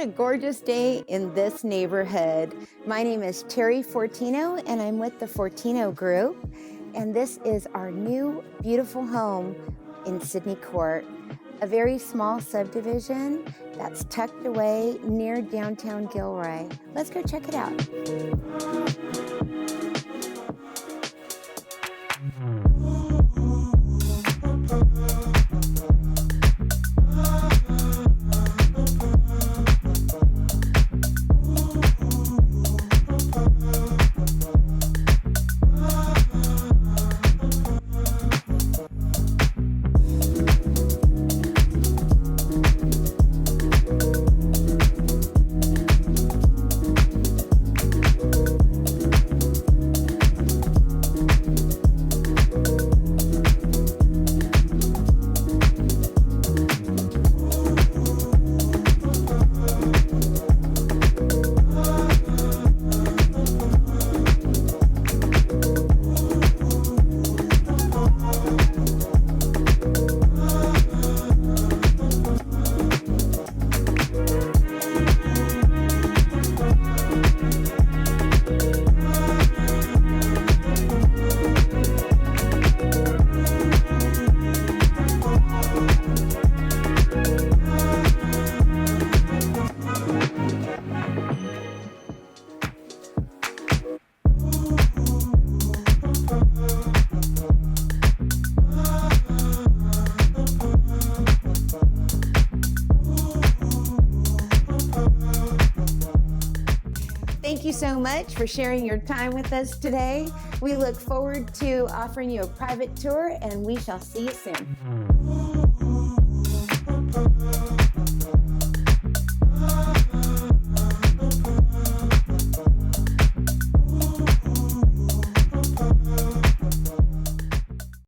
a gorgeous day in this neighborhood. My name is Teri Fortino and I'm with the Fortino Group. And this is our new beautiful home in Sydney Court. A very small subdivision that's tucked away near downtown Gilroy. Let's go check it out. Thank you so much for sharing your time with us today. We look forward to offering you a private tour, and we shall see you soon.